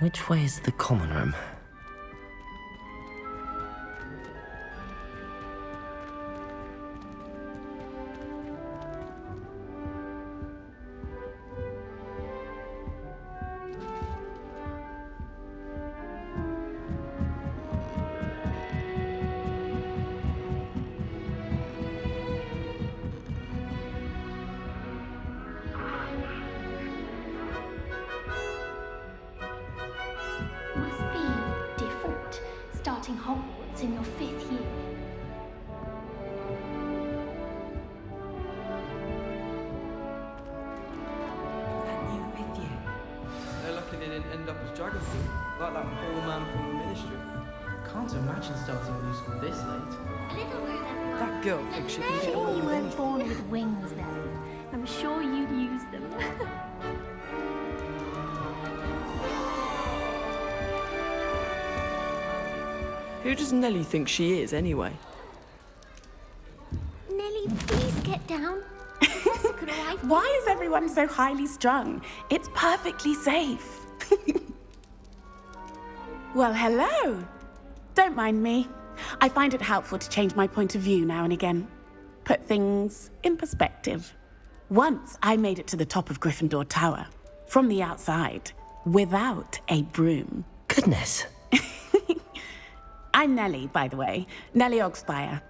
Which way is the common room? Must be different starting Hogwarts in your 5th year. Is that new 5th year? They're lucky they didn't end up as dragon fruit, like that poor man from the ministry. Can't imagine starting a new school this late. A little room, everyone. That girl thinks she can get away You with weren't anything. born with wings, Nelly. I'm sure you'd use them. Who does Nelly think she is, anyway? Nelly, please get down. The professor could arrive. Why is everyone so highly strung? It's perfectly safe. Well, hello. Don't mind me. I find it helpful to change my point of view now and again. Put things in perspective. Once I made it to the top of Gryffindor Tower, from the outside, without a broom. Goodness. I'm Nellie, by the way. Nellie Ogspire.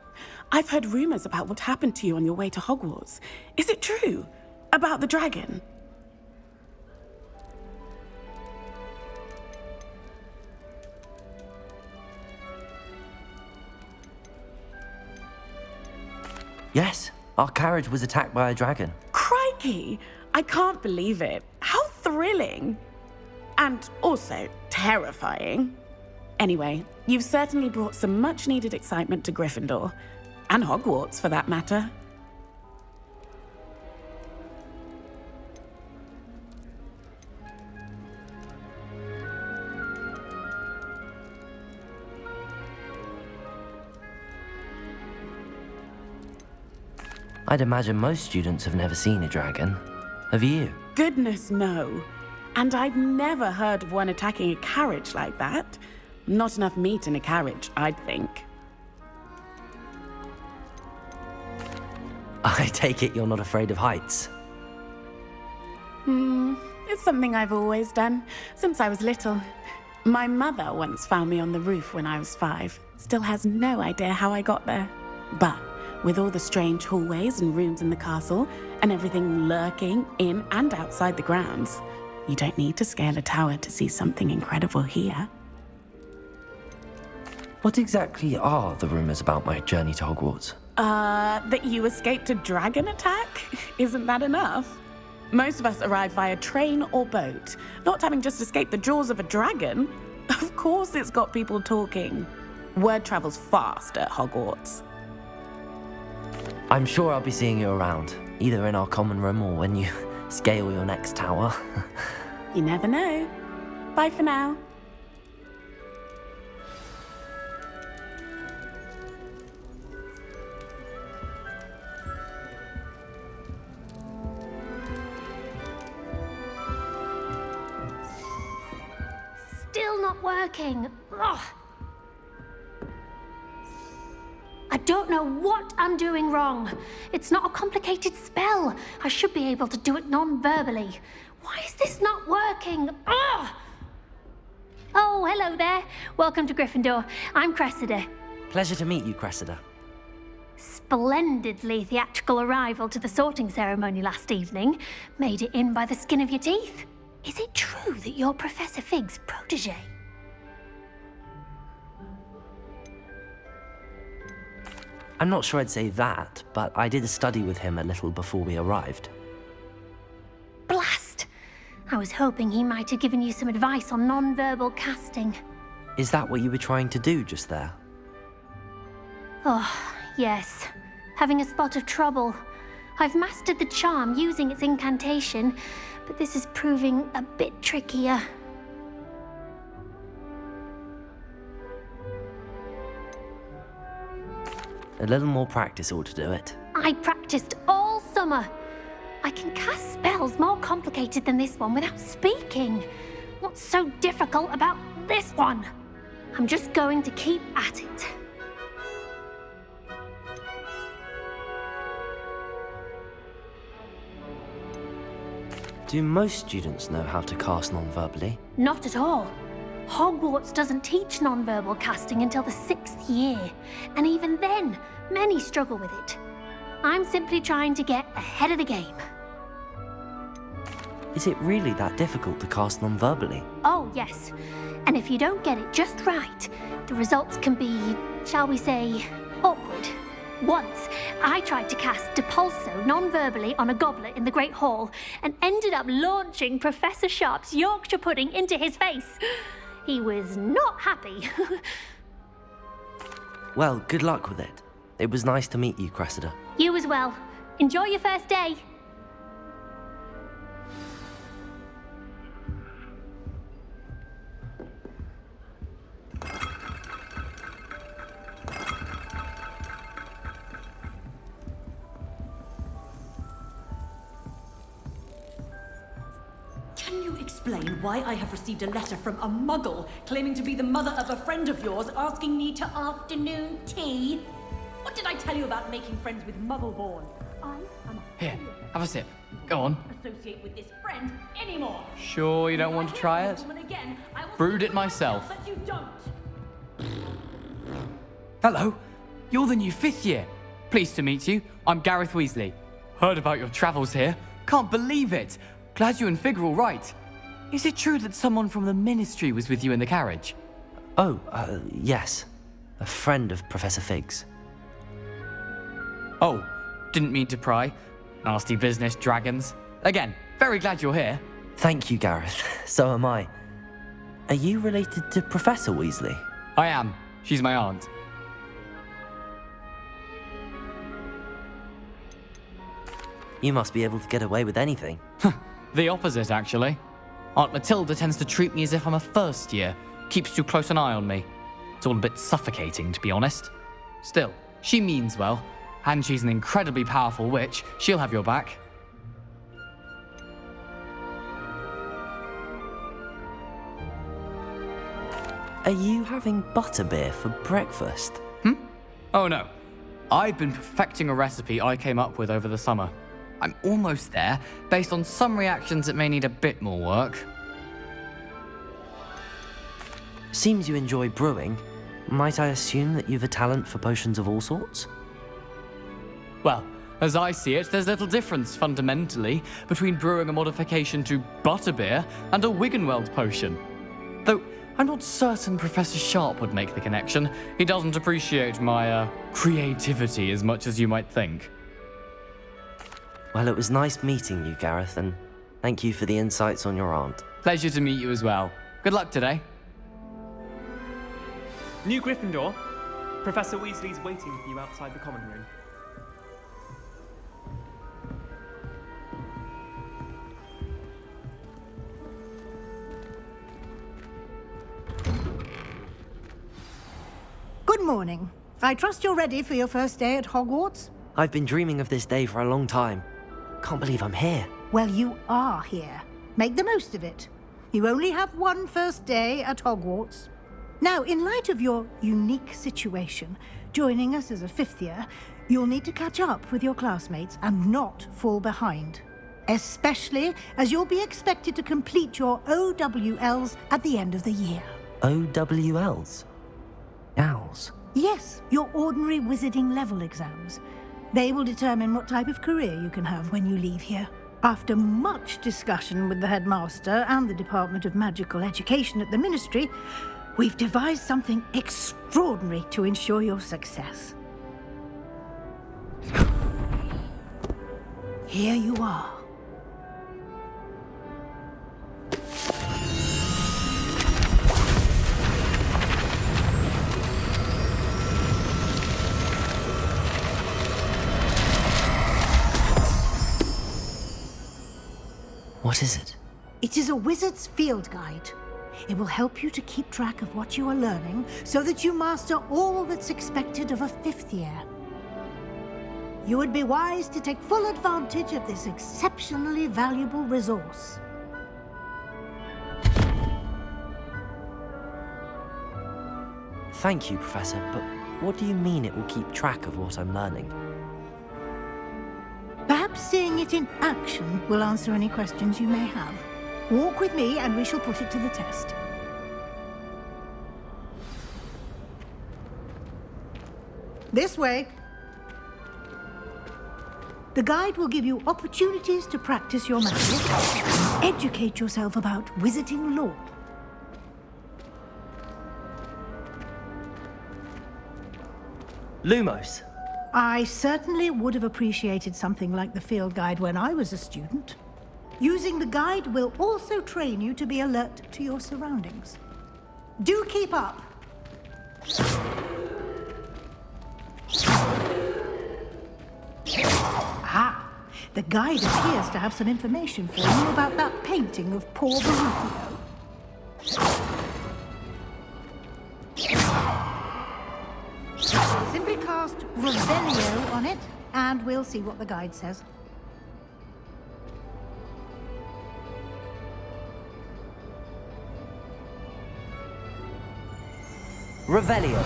I've heard rumors about what happened to you on your way to Hogwarts. Is it true? About the dragon? Yes, our carriage was attacked by a dragon. Crikey! I can't believe it. How thrilling! And also terrifying. Anyway, you've certainly brought some much-needed excitement to Gryffindor. And Hogwarts, for that matter. I'd imagine most students have never seen a dragon. Have you? Goodness, no. And I've never heard of one attacking a carriage like that. Not enough meat in a carriage, I'd think. I take it you're not afraid of heights. It's something I've always done, since I was little. My mother once found me on the roof when I was 5. Still has no idea how I got there. But with all the strange hallways and rooms in the castle, and everything lurking in and outside the grounds, you don't need to scale a tower to see something incredible here. What exactly are the rumors about my journey to Hogwarts? That you escaped a dragon attack? Isn't that enough? Most of us arrive via train or boat, not having just escaped the jaws of a dragon. Of course it's got people talking. Word travels fast at Hogwarts. I'm sure I'll be seeing you around, either in our common room or when you scale your next tower. You never know. Bye for now. Still not working. Ugh. I don't know what I'm doing wrong. It's not a complicated spell. I should be able to do it non-verbally. Why is this not working? Ugh. Oh, hello there. Welcome to Gryffindor. I'm Cressida. Pleasure to meet you, Cressida. Splendidly theatrical arrival to the sorting ceremony last evening. Made it in by the skin of your teeth. Is it true that you're Professor Fig's protege? I'm not sure I'd say that, but I did study with him a little before we arrived. Blast! I was hoping he might have given you some advice on non-verbal casting. Is that what you were trying to do just there? Oh, yes. Having a spot of trouble. I've mastered the charm using its incantation, but this is proving a bit trickier. A little more practice ought to do it. I practiced all summer. I can cast spells more complicated than this one without speaking. What's so difficult about this one? I'm just going to keep at it. Do most students know how to cast non-verbally? Not at all. Hogwarts doesn't teach non-verbal casting until the 6th year, and even then, many struggle with it. I'm simply trying to get ahead of the game. Is it really that difficult to cast non-verbally? Oh, yes. And if you don't get it just right, the results can be, shall we say, awkward. Once, I tried to cast Depulso non-verbally on a goblet in the Great Hall and ended up launching Professor Sharp's Yorkshire pudding into his face. He was not happy. Well, good luck with it. It was nice to meet you, Cressida. You as well. Enjoy your first day. Can you explain why I have received a letter from a muggle claiming to be the mother of a friend of yours asking me to afternoon tea? What did I tell you about making friends with muggle-born? I am Here, have a sip. Go on. associate with this friend anymore. Sure you don't want to try it? Again, I will Brewed it myself. But you don't. Hello, you're the new 5th year. Pleased to meet you. I'm Gareth Weasley. Heard about your travels here. Can't believe it. Glad you and Fig are all right. Is it true that someone from the Ministry was with you in the carriage? Oh, yes. A friend of Professor Fig's. Oh, didn't mean to pry. Nasty business, dragons. Again, very glad you're here. Thank you, Gareth. So am I. Are you related to Professor Weasley? I am. She's my aunt. You must be able to get away with anything. The opposite, actually. Aunt Matilda tends to treat me as if I'm a first year. Keeps too close an eye on me. It's all a bit suffocating, to be honest. Still, she means well. And she's an incredibly powerful witch. She'll have your back. Are you having butterbeer for breakfast? Oh no. I've been perfecting a recipe I came up with over the summer. I'm almost there. Based on some reactions, it may need a bit more work. Seems you enjoy brewing. Might I assume that you've a talent for potions of all sorts? Well, as I see it, there's little difference, fundamentally, between brewing a modification to butterbeer and a Wiggenweld potion. Though, I'm not certain Professor Sharp would make the connection. He doesn't appreciate my, creativity as much as you might think. Well, it was nice meeting you, Gareth, and thank you for the insights on your aunt. Pleasure to meet you as well. Good luck today. New Gryffindor, Professor Weasley's waiting for you outside the common room. Good morning. I trust you're ready for your first day at Hogwarts? I've been dreaming of this day for a long time. Can't believe I'm here. Well, you are here. Make the most of it. You only have one first day at Hogwarts. Now, in light of your unique situation, joining us as a 5th year, you'll need to catch up with your classmates and not fall behind. Especially as you'll be expected to complete your OWLs at the end of the year. OWLs? Owls? Yes, your ordinary wizarding level exams. They will determine what type of career you can have when you leave here. After much discussion with the headmaster and the Department of Magical Education at the Ministry, we've devised something extraordinary to ensure your success. Here you are. What is it? It is a wizard's field guide. It will help you to keep track of what you are learning so that you master all that's expected of a 5th year. You would be wise to take full advantage of this exceptionally valuable resource. Thank you, Professor, but what do you mean it will keep track of what I'm learning? Perhaps seeing it in action will answer any questions you may have. Walk with me and we shall put it to the test. This way. The guide will give you opportunities to practice your magic. Educate yourself about wizarding lore. Lumos. I certainly would have appreciated something like the field guide when I was a student. Using the guide will also train you to be alert to your surroundings. Do keep up. Ah, the guide appears to have some information for you about that painting of poor Barufio. Simply cast Revelio on it, and we'll see what the guide says. Revelio.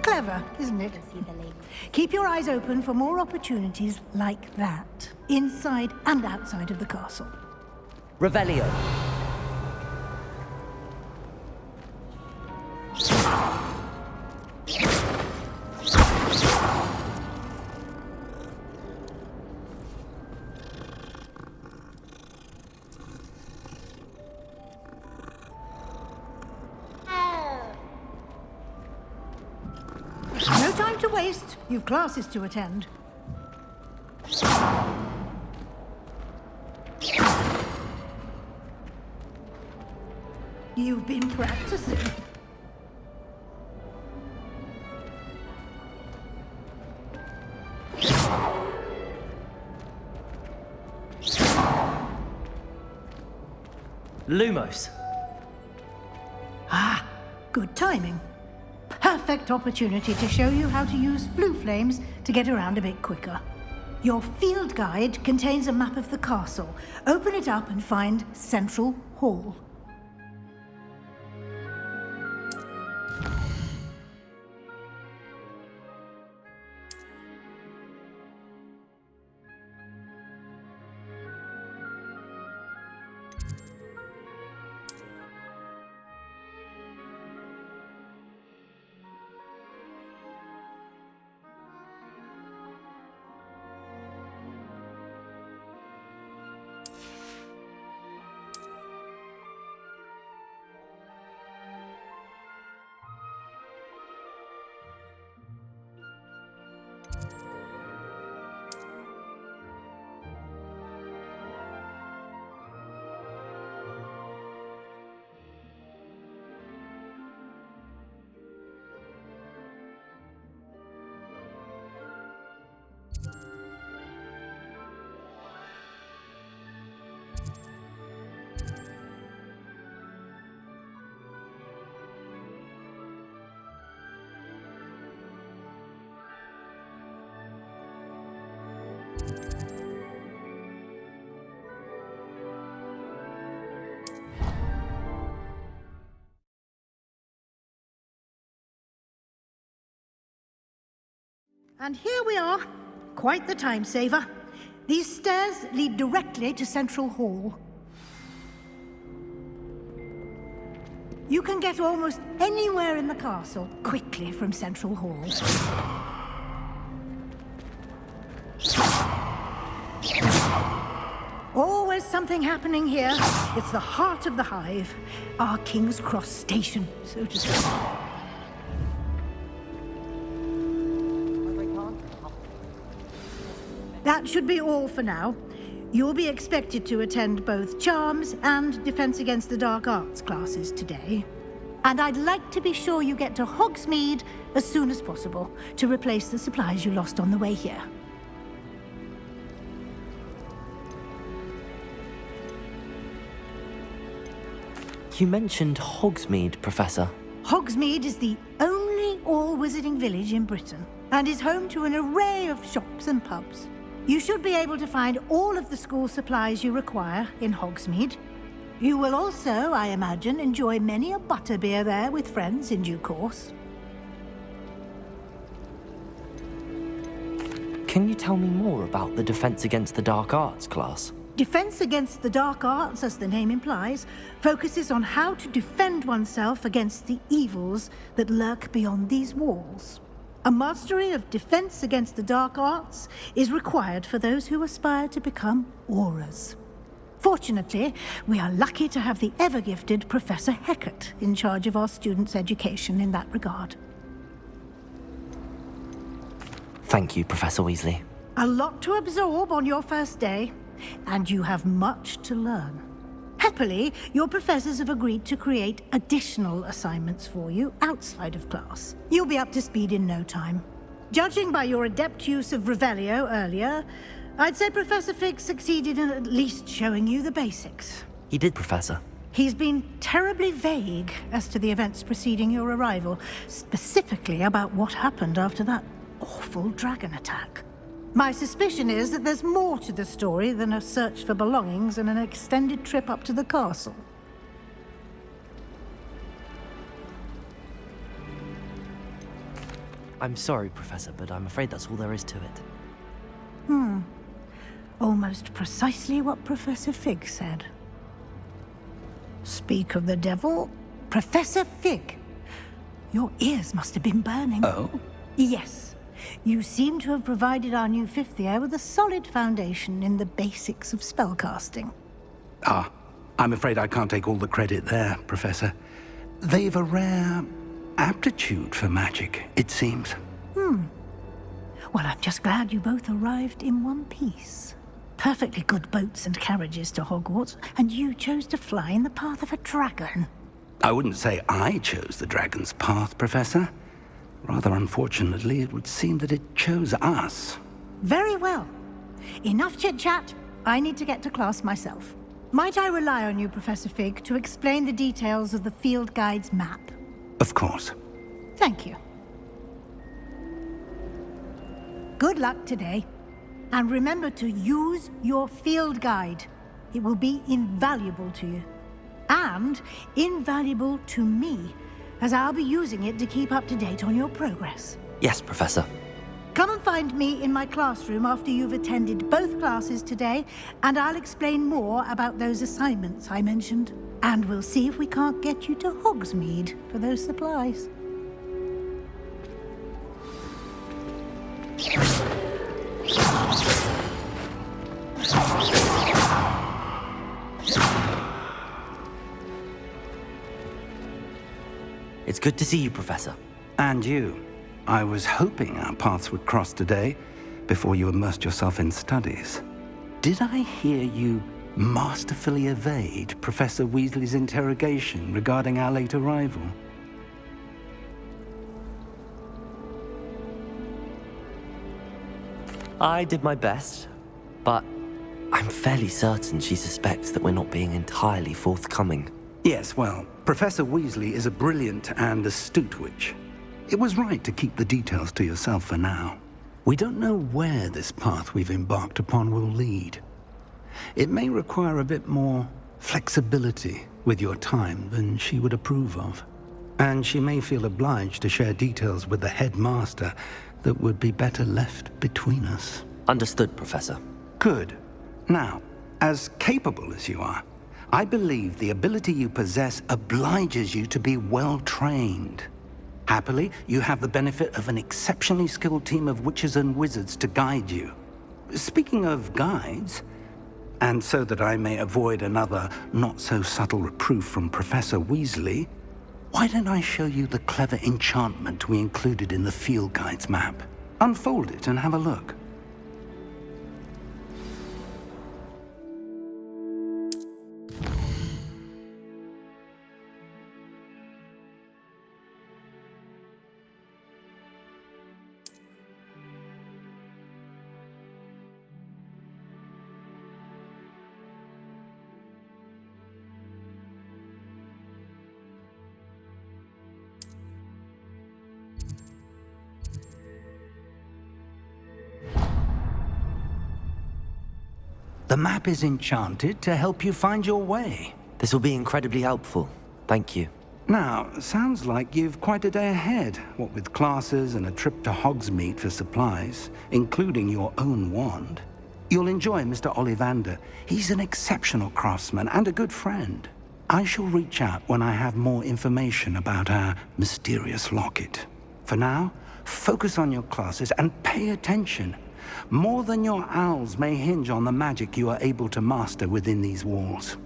Clever, isn't it? Keep your eyes open for more opportunities like that, inside and outside of the castle. Revelio. No time to waste. You've classes to attend. You've been practicing. Lumos. Ah, good timing. Perfect opportunity to show you how to use flue flames to get around a bit quicker. Your field guide contains a map of the castle. Open it up and find Central Hall. And here we are. Quite the time saver. These stairs lead directly to Central Hall. You can get almost anywhere in the castle quickly from Central Hall. Always something happening here. It's the heart of the hive. Our King's Cross station, so to speak. That should be all for now. You'll be expected to attend both Charms and Defense Against the Dark Arts classes today. And I'd like to be sure you get to Hogsmeade as soon as possible to replace the supplies you lost on the way here. You mentioned Hogsmeade, Professor. Hogsmeade is the only all-wizarding village in Britain and is home to an array of shops and pubs. You should be able to find all of the school supplies you require in Hogsmeade. You will also, I imagine, enjoy many a butterbeer there with friends in due course. Can you tell me more about the Defense Against the Dark Arts class? Defense Against the Dark Arts, as the name implies, focuses on how to defend oneself against the evils that lurk beyond these walls. A mastery of Defense Against the Dark Arts is required for those who aspire to become Aurors. Fortunately, we are lucky to have the ever-gifted Professor Hecat in charge of our students' education in that regard. Thank you, Professor Weasley. A lot to absorb on your first day, and you have much to learn. Happily, your professors have agreed to create additional assignments for you outside of class. You'll be up to speed in no time. Judging by your adept use of Revelio earlier, I'd say Professor Fig succeeded in at least showing you the basics. He did, Professor. He's been terribly vague as to the events preceding your arrival, specifically about what happened after that awful dragon attack. My suspicion is that there's more to the story than a search for belongings and an extended trip up to the castle. I'm sorry, Professor, but I'm afraid that's all there is to it. Almost precisely what Professor Fig said. Speak of the devil, Professor Fig. Your ears must have been burning. Oh? Yes. You seem to have provided our new fifth year with a solid foundation in the basics of spellcasting. Ah, I'm afraid I can't take all the credit there, Professor. They've a rare aptitude for magic, it seems. Well, I'm just glad you both arrived in one piece. Perfectly good boats and carriages to Hogwarts, and you chose to fly in the path of a dragon. I wouldn't say I chose the dragon's path, Professor. Rather unfortunately, it would seem that it chose us. Very well. Enough chit-chat. I need to get to class myself. Might I rely on you, Professor Fig, to explain the details of the field guide's map? Of course. Thank you. Good luck today. And remember to use your field guide. It will be invaluable to you. And invaluable to me, as I'll be using it to keep up to date on your progress. Yes, Professor. Come and find me in my classroom after you've attended both classes today, and I'll explain more about those assignments I mentioned. And we'll see if we can't get you to Hogsmeade for those supplies. It's good to see you, Professor. And you. I was hoping our paths would cross today, before you immersed yourself in studies. Did I hear you masterfully evade Professor Weasley's interrogation regarding our late arrival? I did my best, but I'm fairly certain she suspects that we're not being entirely forthcoming. Yes, well, Professor Weasley is a brilliant and astute witch. It was right to keep the details to yourself for now. We don't know where this path we've embarked upon will lead. It may require a bit more flexibility with your time than she would approve of. And she may feel obliged to share details with the headmaster that would be better left between us. Understood, Professor. Good. Now, as capable as you are, I believe the ability you possess obliges you to be well-trained. Happily, you have the benefit of an exceptionally skilled team of witches and wizards to guide you. Speaking of guides, And so that I may avoid another not-so-subtle reproof from Professor Weasley, why don't I show you the clever enchantment we included in the field guide's map? Unfold it and have a look. The map is enchanted to help you find your way. This will be incredibly helpful. Thank you. Now, sounds like you've quite a day ahead, what with classes and a trip to Hogsmeade for supplies, including your own wand. You'll enjoy Mr. Ollivander. He's an exceptional craftsman and a good friend. I shall reach out when I have more information about our mysterious locket. For now, focus on your classes and pay attention. More than your owls may hinge on the magic you are able to master within these walls.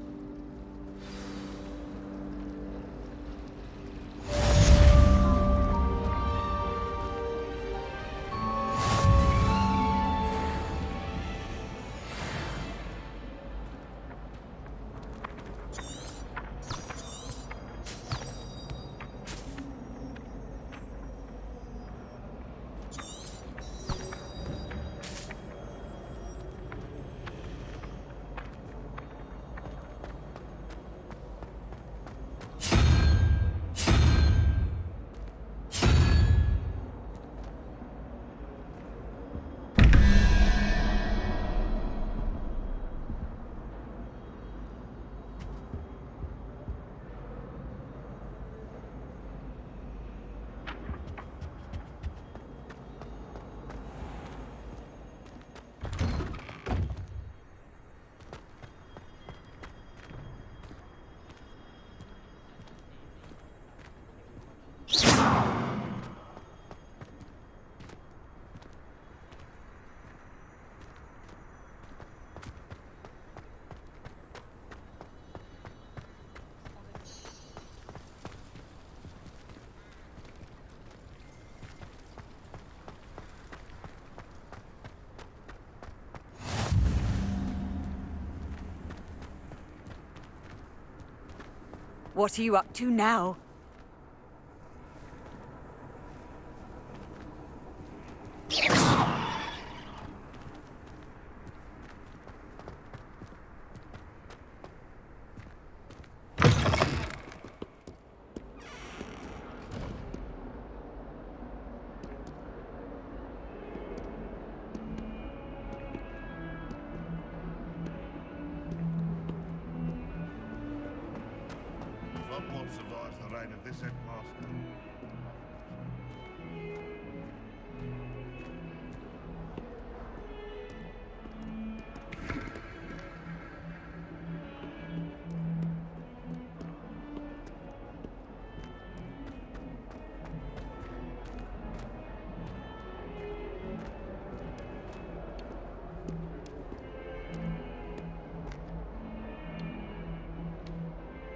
What are you up to now? Hogwarts survives the reign of this headmaster.